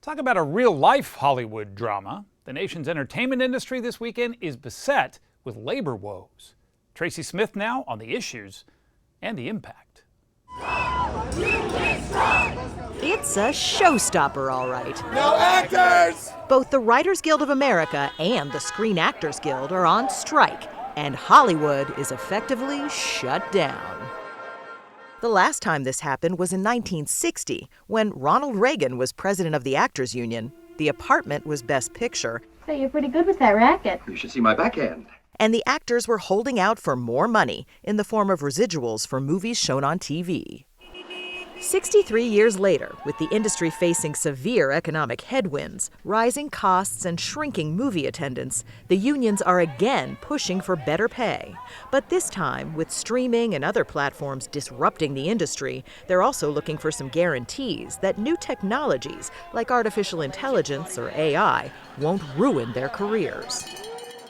Talk about a real-life Hollywood drama. The nation's entertainment industry this weekend is beset with labor woes. Tracy Smith now on the issues and the impact. It's a showstopper, all right. No actors! Both the Writers Guild of America and the Screen Actors Guild are on strike, and Hollywood is effectively shut down. The last time this happened was in 1960, when Ronald Reagan was president of the Actors Union. The Apartment was Best Picture. So you're pretty good with that racket. You should see my backhand. And the actors were holding out for more money in the form of residuals for movies shown on TV. 63 years later, with the industry facing severe economic headwinds, rising costs, and shrinking movie attendance, the unions are again pushing for better pay. But this time, with streaming and other platforms disrupting the industry, they're also looking for some guarantees that new technologies, like artificial intelligence or AI, won't ruin their careers.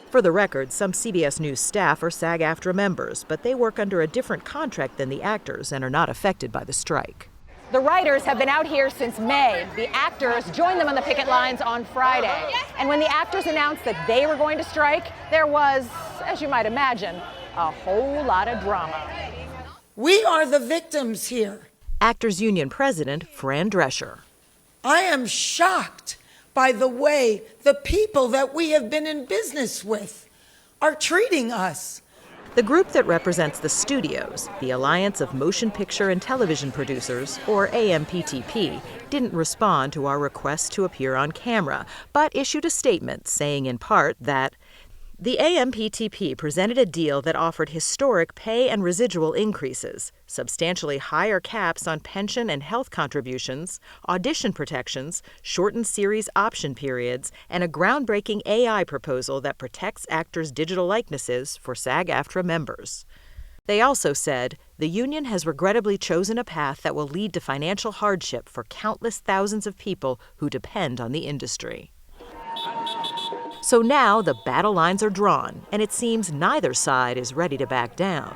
For the record, some CBS News staff are SAG-AFTRA members, but they work under a different contract than the actors and are not affected by the strike. The writers have been out here since May. The actors joined them on the picket lines on Friday. And when the actors announced that they were going to strike, there was, as you might imagine, a whole lot of drama. We are the victims here. Actors Union President Fran Drescher. I am shocked by the way the people that we have been in business with are treating us. The group that represents the studios, the Alliance of Motion Picture and Television Producers, or AMPTP, didn't respond to our request to appear on camera, but issued a statement saying in part that the AMPTP presented a deal that offered historic pay and residual increases, substantially higher caps on pension and health contributions, audition protections, shortened series option periods, and a groundbreaking AI proposal that protects actors' digital likenesses for SAG-AFTRA members. They also said, the union has regrettably chosen a path that will lead to financial hardship for countless thousands of people who depend on the industry. So now the battle lines are drawn, and it seems neither side is ready to back down.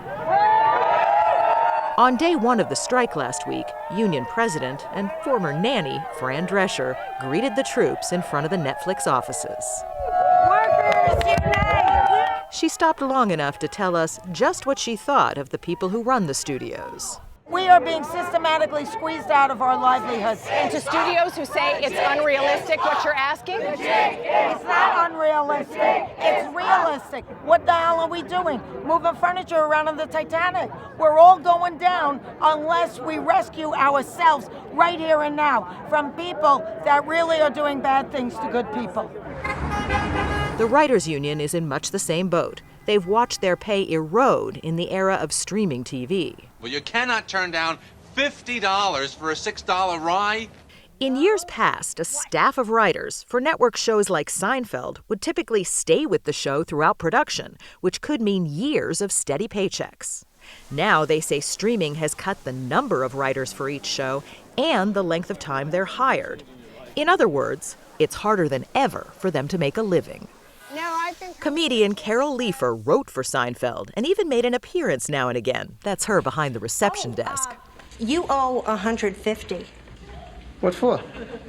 On day one of the strike last week, union president and former nanny Fran Drescher greeted the troops in front of the Netflix offices. Workers unite! She stopped long enough to tell us just what she thought of the people who run the studios. We are being systematically squeezed out of our livelihoods. And to studios who say it's unrealistic what you're asking? It's not unrealistic. It's realistic. What the hell are we doing? Moving furniture around on the Titanic. We're all going down unless we rescue ourselves right here and now from people that really are doing bad things to good people. The Writers Union is in much the same boat. They've watched their pay erode in the era of streaming TV. Well, you cannot turn down $50 for a $6 rye. In years past, a staff of writers for network shows like Seinfeld would typically stay with the show throughout production, which could mean years of steady paychecks. Now they say streaming has cut the number of writers for each show and the length of time they're hired. In other words, it's harder than ever for them to make a living. Comedian Carol Leifer wrote for Seinfeld and even made an appearance now and again. That's her behind the reception desk. You owe $150. What for?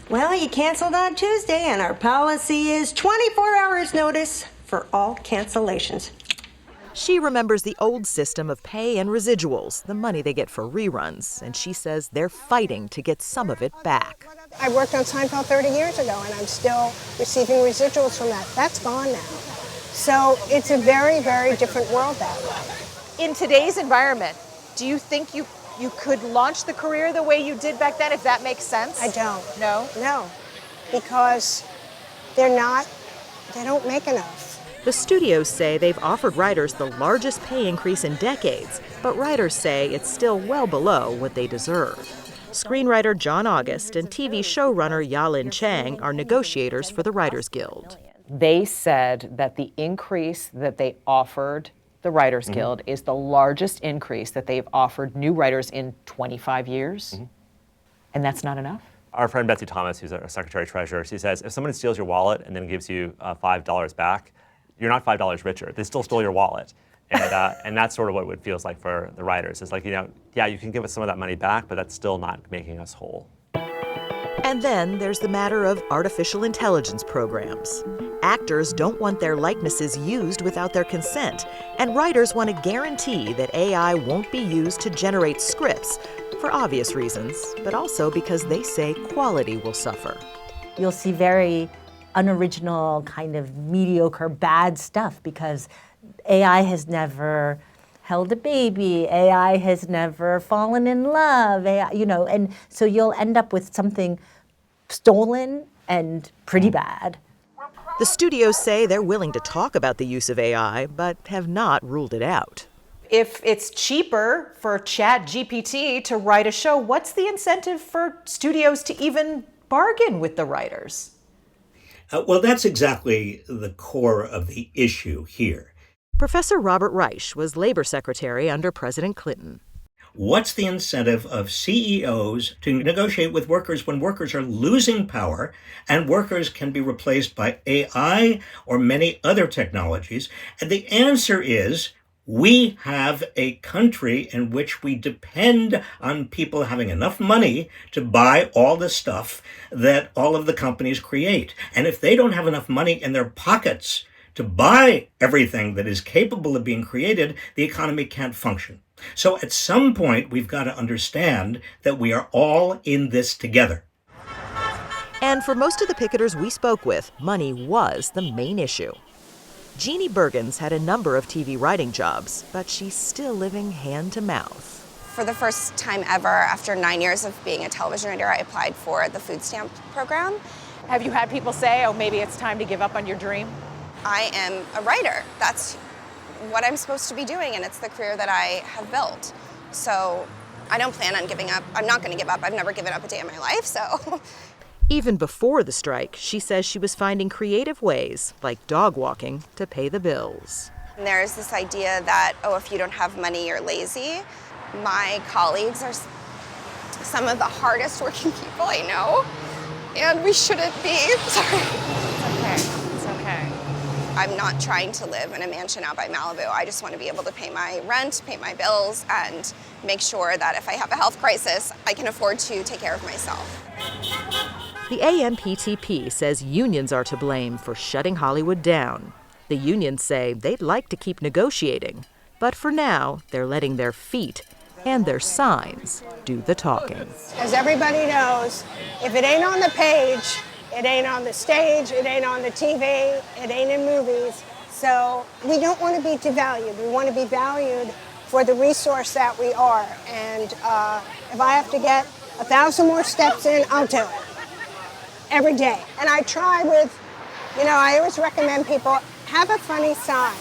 Well, you canceled on Tuesday, and our policy is 24 hours notice for all cancellations. She remembers the old system of pay and residuals, the money they get for reruns, and she says they're fighting to get some of it back. I worked on Seinfeld 30 years ago, and I'm still receiving residuals from that. That's gone now. So it's a very, very different world that way. In today's environment, do you think you could launch the career the way you did back then, if that makes sense? I don't. No? No, because they don't make enough. The studios say they've offered writers the largest pay increase in decades, but writers say it's still well below what they deserve. Screenwriter John August and TV showrunner Ya-Lin Chang are negotiators for the Writers Guild. They said that the increase that they offered the Writers Guild is the largest increase that they've offered new writers in 25 years. And that's not enough? Our friend Betsy Thomas, who's our secretary-treasurer, she says, if someone steals your wallet and then gives you $5 back, you're not $5 richer. They still stole your wallet. And that's sort of what it feels like for the writers. It's like, yeah, you can give us some of that money back, but that's still not making us whole. And then there's the matter of artificial intelligence programs. Actors don't want their likenesses used without their consent, and writers want to guarantee that AI won't be used to generate scripts, for obvious reasons, but also because they say quality will suffer. You'll see very unoriginal, kind of mediocre, bad stuff because AI has never held a baby, AI has never fallen in love, AI, and so you'll end up with something stolen and pretty bad. The studios say they're willing to talk about the use of AI, but have not ruled it out. If it's cheaper for ChatGPT to write a show, what's the incentive for studios to even bargain with the writers? Well, that's exactly the core of the issue here. Professor Robert Reich was labor secretary under President Clinton. What's the incentive of CEOs to negotiate with workers when workers are losing power and workers can be replaced by AI or many other technologies? And the answer is we have a country in which we depend on people having enough money to buy all the stuff that all of the companies create. And if they don't have enough money in their pockets to buy everything that is capable of being created, the economy can't function. So at some point, we've got to understand that we are all in this together. And for most of the picketers we spoke with, money was the main issue. Jeannie Bergens had a number of TV writing jobs, but she's still living hand to mouth. For the first time ever, after 9 years of being a television writer, I applied for the food stamp program. Have you had people say, oh, maybe it's time to give up on your dream? I am a writer. That's what I'm supposed to be doing, and it's the career that I have built. So I don't plan on giving up. I'm not going to give up. I've never given up a day in my life, so. Even before the strike, she says she was finding creative ways, like dog walking, to pay the bills. And there's this idea that, oh, if you don't have money, you're lazy. My colleagues are some of the hardest working people I know, and we shouldn't be. Sorry. It's okay. I'm not trying to live in a mansion out by Malibu. I just want to be able to pay my rent, pay my bills, and make sure that if I have a health crisis, I can afford to take care of myself. The AMPTP says unions are to blame for shutting Hollywood down. The unions say they'd like to keep negotiating, but for now, they're letting their feet and their signs do the talking. As everybody knows, if it ain't on the page, it ain't on the stage, it ain't on the TV, it ain't in movies. So we don't want to be devalued. We want to be valued for the resource that we are. And if I have to get 1,000 more steps in, I'll do it. Every day. And I try with, I always recommend people, have a funny sign.